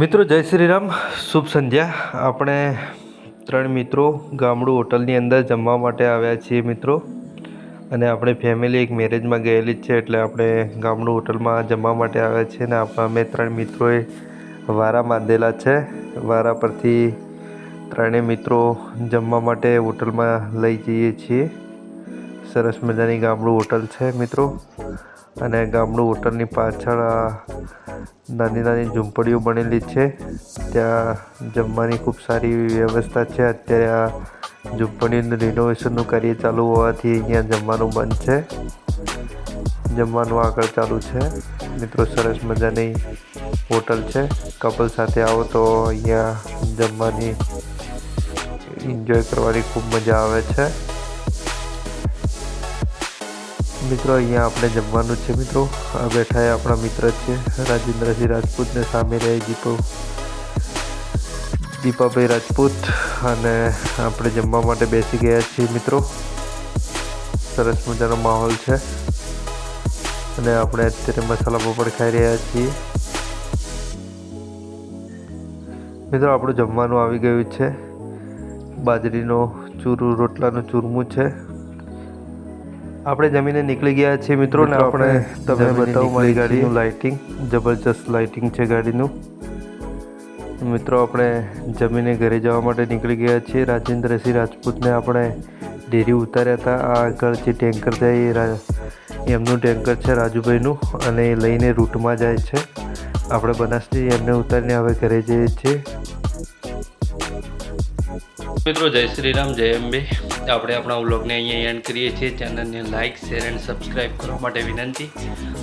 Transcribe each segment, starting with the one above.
મિત્રો જય શ્રી રામ, શુભ સંધ્યા। આપણે 3 મિત્રો ગામડું હોટલની અંદર જમવા માટે આવ્યા છીએ મિત્રો, અને આપણે ફેમિલી એક મેરેજમાં ગયેલી જ છે, એટલે આપણે ગામડું હોટલમાં જમવા માટે આવ્યા છીએ। ને અમે 3 મિત્રોએ વારા બાંધેલા છે। વારા પરથી 3 મિત્રો જમવા માટે હોટલમાં લઈ જઈએ છીએ। સરસ મજાની ગામડું હોટલ છે મિત્રો, અને ગામડું હોટલની પાછળ નાની નાની ઝૂંપડીઓ બનેલી છે। ત્યાં જમવાની ખૂબ સારી વ્યવસ્થા છે। અત્યારે આ ઝૂંપડીનું રિનોવેશનનું કાર્ય ચાલુ હોવાથી અહીંયા જમવાનું બંધ છે, જમવાનું આગળ ચાલુ છે મિત્રો। સરસ મજાની હોટલ છે। કપલ સાથે આવો તો અહીંયા જમવાની એન્જોય કરવાની ખૂબ મજા આવે છે મિત્રો। અહીંયા આપણે જમવાનું છે મિત્રો। આ બેઠા આપણા મિત્ર છે રાજેન્દ્રસિંહ રાજપૂત, ને સામે રહે દીપાભાઈ રાજપૂત, અને આપણે જમવા માટે બેસી ગયા છીએ મિત્રો। સરસ મજાનો માહોલ છે, અને આપણે અત્યારે મસાલા પાપડ ખાઈ રહ્યા છીએ મિત્રો। આપણું જમવાનું આવી ગયું છે। બાજરીનો રોટલાનું ચૂરમું છે। આપણે જમીને નીકળી ગયા છીએ મિત્રો, ને આપણે તમને બતાવું મારી ગાડીનું લાઇટિંગ, જબરજસ્ત લાઇટિંગ છે ગાડીનું મિત્રો। આપણે જમીને ઘરે જવા માટે નીકળી ગયા છીએ। રાજેન્દ્રસિંહ રાજપૂતને આપણે ડેરી ઉતાર્યા હતા। આ આગળ જે ટેન્કર જાય એ એમનું ટેન્કર છે રાજુભાઈનું, અને એ લઈને રૂટમાં જાય છે। આપણે બનાસથી એમને ઉતારીને હવે ઘરે જઈએ છીએ મિત્રો। જય શ્રી રામ, જય અંબે। આપણે આપણા વ્લોગને અહીંયા એન્ડ કરીએ છીએ। ચેનલને લાઇક, શેર એન્ડ સબસ્ક્રાઈબ કરવા માટે વિનંતી,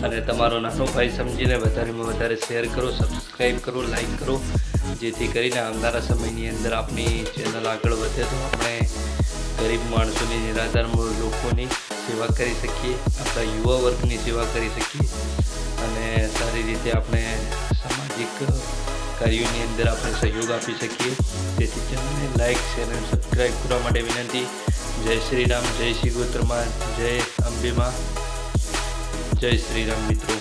અને તમારો નાનો ભાઈ સમજીને વધારેમાં વધારે શેર કરો, સબસ્ક્રાઈબ કરો, લાઇક કરો, જેથી કરીને આવનારા સમયની અંદર આપણી ચેનલ આગળ વધે તો આપણે ગરીબ માણસોની, નિરાધાર લોકોની સેવા કરી શકીએ, આપણા યુવા વર્ગની સેવા કરી શકીએ, અને સારી રીતે આપણે સામાજિક કાર્યોની અંદર આપણે સહયોગ આપી શકીએ। તેથી ચેનલને લાઇક, શેર અને સબસ્ક્રાઈબ કરવા માટે વિનંતી। જય શ્રી રામ, જય શ્રી ગોત્રમાં, જય અંબેમાં, જય શ્રી રામ મિત્રો।